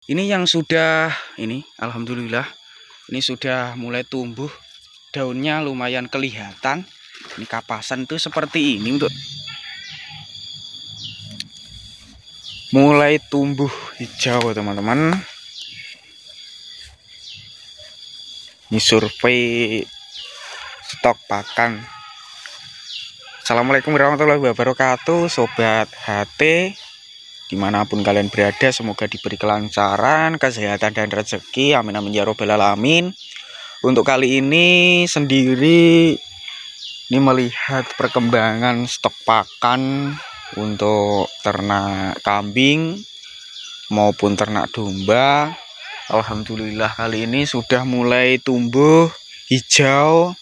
Ini yang sudah alhamdulillah ini sudah mulai tumbuh, daunnya lumayan kelihatan. Ini kapasan tuh seperti ini untuk mulai tumbuh hijau teman-teman. Ini survei stok pakan. Assalamualaikum warahmatullahi wabarakatuh, sobat HT. Dimanapun kalian berada, semoga diberi kelancaran, kesehatan dan rezeki, amin amin ya robbal alamin. Untuk kali ini sendiri ini melihat perkembangan stok pakan untuk ternak kambing maupun ternak domba. Alhamdulillah kali ini sudah mulai tumbuh hijau,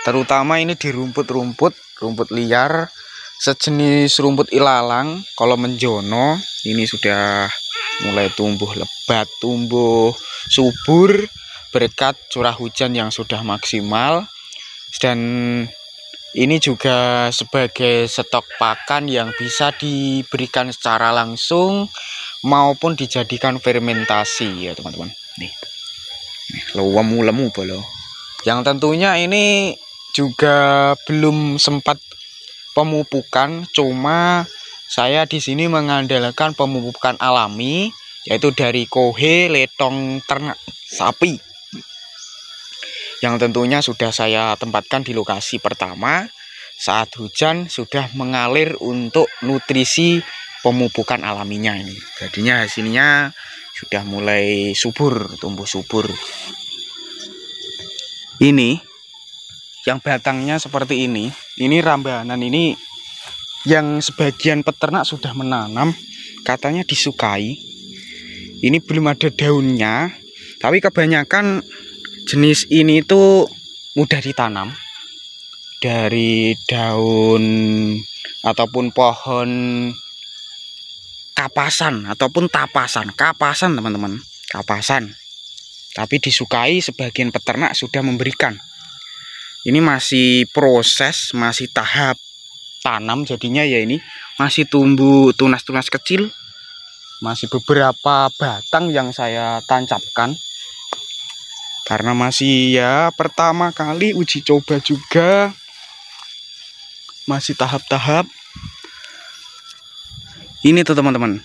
terutama ini di rumput liar sejenis rumput ilalang. Kalau menjono ini sudah mulai tumbuh lebat, tumbuh subur berkat curah hujan yang sudah maksimal. Dan ini juga sebagai stok pakan yang bisa diberikan secara langsung maupun dijadikan fermentasi ya teman-teman. Nih lemu bolo. Yang tentunya ini juga belum sempat pemupukan, cuma saya di sini mengandalkan pemupukan alami, yaitu dari kohe letong ternak sapi, yang tentunya sudah saya tempatkan di lokasi pertama. Saat hujan sudah mengalir untuk nutrisi pemupukan alaminya ini. Jadinya hasilnya sudah mulai subur, tumbuh subur. Ini yang batangnya seperti ini rambanan, ini yang sebagian peternak sudah menanam, katanya disukai. Ini belum ada daunnya, tapi kebanyakan jenis ini tuh mudah ditanam. Dari daun ataupun pohon kapasan ataupun kapasan teman-teman, kapasan. Tapi disukai, sebagian peternak sudah memberikan. Ini masih proses, masih tahap tanam, jadinya ya ini masih tumbuh tunas-tunas kecil. Masih beberapa batang yang saya tancapkan, karena masih ya pertama kali uji coba juga, masih tahap-tahap. Ini tuh teman-teman,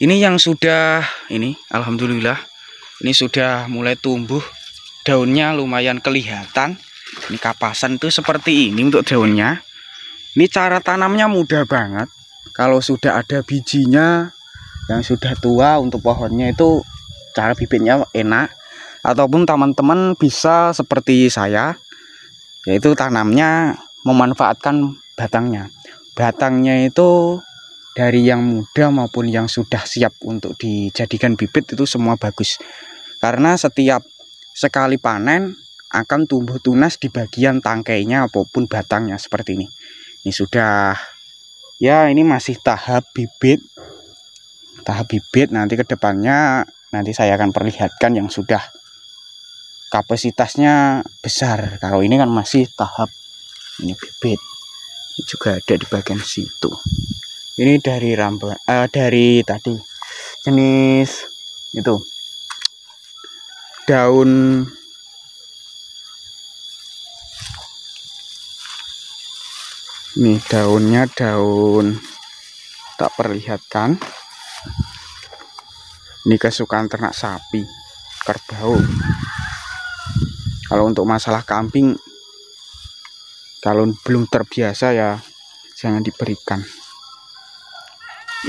ini yang sudah alhamdulillah ini sudah mulai tumbuh, daunnya lumayan kelihatan. Ini kapasan tuh seperti ini untuk daunnya. Ini cara tanamnya mudah banget. Kalau sudah ada bijinya yang sudah tua untuk pohonnya, itu cara bibitnya enak. Ataupun teman-teman bisa seperti saya, yaitu tanamnya memanfaatkan batangnya. Batangnya itu dari yang muda maupun yang sudah siap untuk dijadikan bibit, itu semua bagus. Karena setiap sekali panen akan tumbuh tunas di bagian tangkainya maupun batangnya seperti ini. Ini sudah ya, ini masih tahap bibit. Nanti ke depannya nanti saya akan perlihatkan yang sudah kapasitasnya besar. Kalau ini kan masih tahap ini bibit. Ini juga ada di bagian situ. Ini dari dari tadi jenis itu daun. Nih daunnya, daun tak perlihatkan. Ini kesukaan ternak sapi, kerbau. Kalau untuk masalah kambing, kalau belum terbiasa ya jangan diberikan.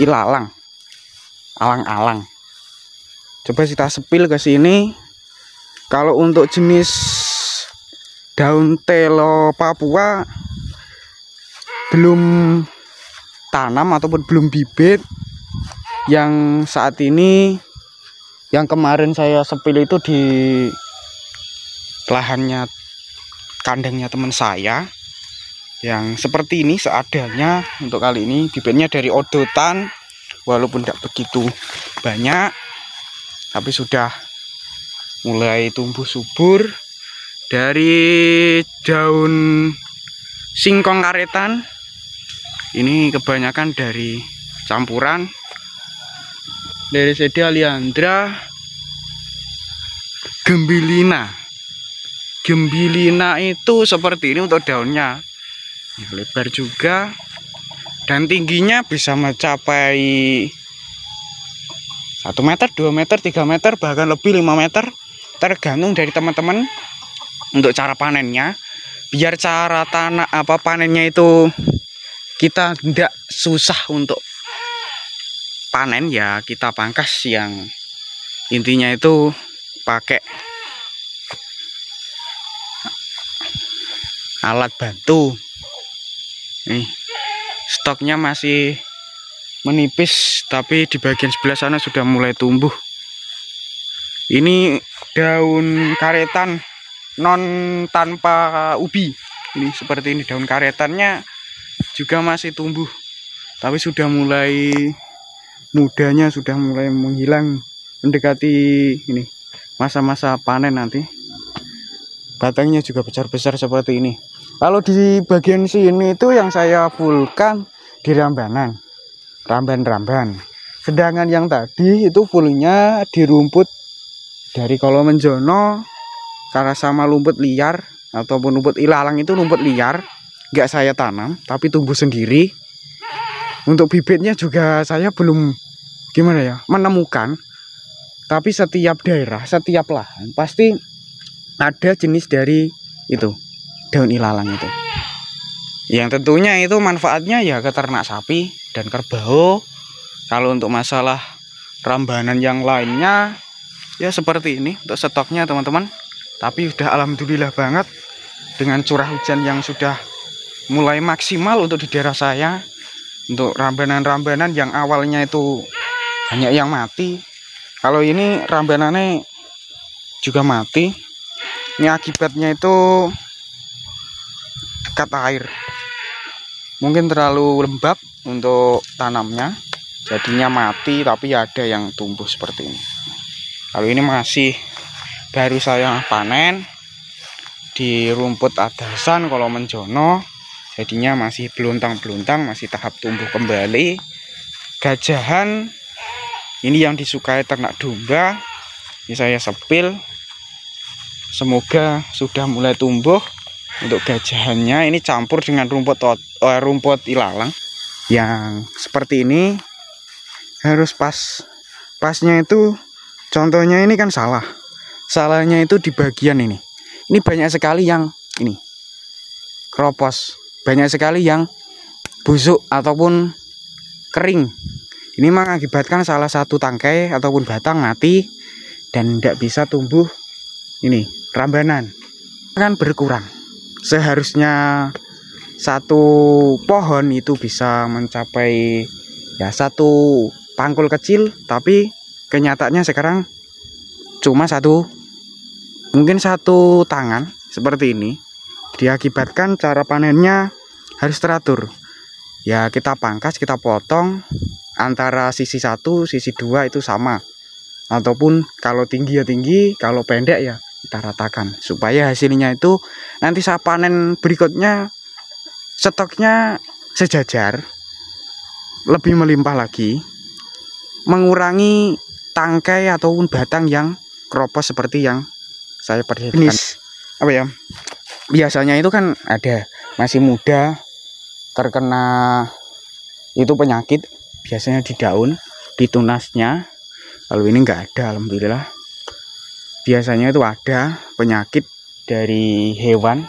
Ilalang, alang-alang. Coba kita sepil ke sini. Kalau untuk jenis daun telo Papua belum tanam ataupun belum bibit. Yang saat ini, yang kemarin saya sepil itu di lahannya, kandangnya teman saya, yang seperti ini seadanya. Untuk kali ini bibitnya dari odotan, walaupun tidak begitu banyak, tapi sudah mulai tumbuh subur. Dari daun singkong karetan, ini kebanyakan dari campuran dari Sedia Liandra gembilina. Gembilina itu seperti ini untuk daunnya, lebar juga dan tingginya bisa mencapai 1 meter, 2 meter, 3 meter, bahkan lebih 5 meter, tergantung dari teman-teman untuk cara panennya. Biar cara panennya itu kita tidak susah untuk panen, ya kita pangkas, yang intinya itu pakai alat bantu. Nih, stoknya masih menipis, tapi di bagian sebelah sana sudah mulai tumbuh. Ini daun karetan non tanpa ubi. Ini seperti ini, daun karetannya juga masih tumbuh, tapi sudah mulai mudanya sudah mulai menghilang, mendekati ini masa-masa panen nanti. Batangnya juga besar-besar seperti ini. Kalau di bagian sini itu yang saya fullkan di rambanan, ramban-ramban. Sedangkan yang tadi itu fullnya di rumput dari Kolo Menjono, karena sama rumput liar ataupun rumput ilalang. Itu rumput liar, nggak saya tanam tapi tumbuh sendiri. Untuk bibitnya juga saya belum menemukan, tapi setiap daerah, setiap lahan pasti ada jenis dari itu daun ilalang itu, yang tentunya itu manfaatnya ya ke ternak sapi dan kerbau. Kalau untuk masalah rambanan yang lainnya ya seperti ini untuk stoknya teman-teman. Tapi udah alhamdulillah banget dengan curah hujan yang sudah mulai maksimal untuk di daerah saya. Untuk rambanan-rambanan yang awalnya itu banyak yang mati, kalau ini rambanannya juga mati. Ini akibatnya itu dekat air, mungkin terlalu lembab untuk tanamnya, jadinya mati. Tapi ada yang tumbuh seperti ini. Kalau ini masih baru saya panen di rumput adasan Kolo Menjono, jadinya masih beluntang-beluntang, masih tahap tumbuh kembali. Gajahan ini yang disukai ternak domba, ini saya sepil, semoga sudah mulai tumbuh. Untuk gajahannya ini campur dengan rumput ilalang yang seperti ini. Harus pasnya itu, contohnya ini kan salahnya itu di bagian ini banyak sekali yang ini keropos, banyak sekali yang busuk ataupun kering. Ini mengakibatkan salah satu tangkai ataupun batang mati dan tidak bisa tumbuh ini rambanan, kan berkurang. Seharusnya satu pohon itu bisa mencapai ya satu pangkul kecil, tapi kenyataannya sekarang cuma mungkin satu tangan seperti ini. Diakibatkan cara panennya harus teratur, ya kita pangkas, kita potong antara sisi 1 sisi 2 itu sama, ataupun kalau tinggi ya tinggi, kalau pendek ya kita ratakan, supaya hasilnya itu nanti saat panen berikutnya stoknya sejajar, lebih melimpah lagi, mengurangi tangkai ataupun batang yang keropos seperti yang saya perlihatkan. Biasanya itu kan ada masih muda terkena itu penyakit, biasanya di daun, di tunasnya. Kalau ini enggak ada, alhamdulillah. Biasanya itu ada penyakit dari hewan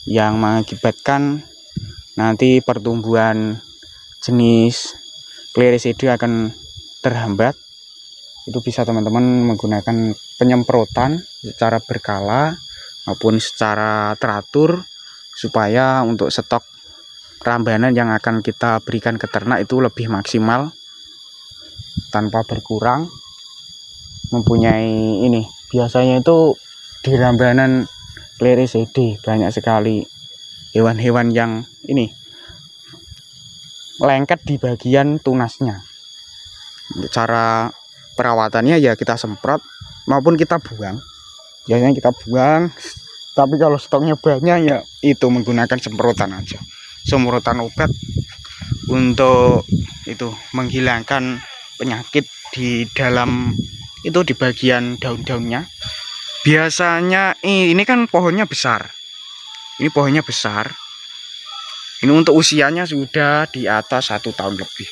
yang mengakibatkan nanti pertumbuhan jenis Cleresidea akan terhambat. Itu bisa teman-teman menggunakan penyemprotan secara berkala maupun secara teratur, supaya untuk stok rambanan yang akan kita berikan ke ternak itu lebih maksimal tanpa berkurang. Mempunyai ini, biasanya itu di rambanan Cleresidea banyak sekali hewan-hewan yang ini lengket di bagian tunasnya. Untuk cara perawatannya ya kita semprot maupun kita buang. Biasanya kita buang, tapi kalau stoknya banyak ya itu menggunakan semprotan aja, semprotan obat untuk itu menghilangkan penyakit di dalam itu, di bagian daun-daunnya. Biasanya ini kan pohonnya besar. Ini pohonnya besar. Ini untuk usianya sudah di atas 1 tahun lebih.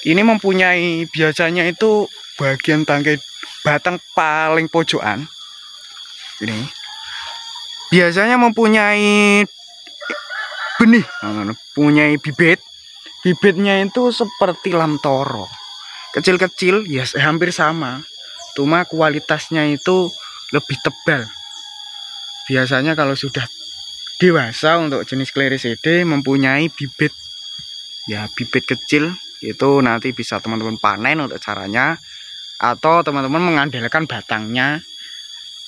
Ini mempunyai biasanya itu bagian tangkai batang paling pojokan. Ini biasanya mempunyai benih, mempunyai bibit. Bibitnya itu seperti lamtoro. Kecil-kecil, ya hampir sama. Cuma kualitasnya itu lebih tebal. Biasanya kalau sudah dewasa untuk jenis Clerecidea mempunyai bibit, ya bibit kecil, itu nanti bisa teman-teman panen untuk caranya, atau teman-teman mengandalkan batangnya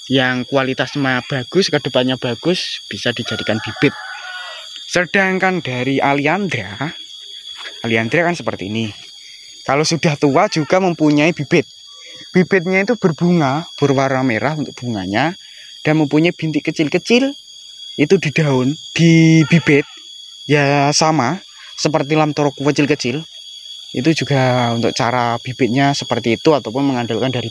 yang kualitasnya bagus, kedepannya bagus, bisa dijadikan bibit. Sedangkan dari Alliandra kan seperti ini. Kalau sudah tua juga mempunyai bibit. Bibitnya itu berbunga, berwarna merah untuk bunganya, dan mempunyai bintik kecil-kecil itu di daun, di bibit. Ya sama seperti lamtoro kecil-kecil. Itu juga untuk cara bibitnya seperti itu, ataupun mengandalkan dari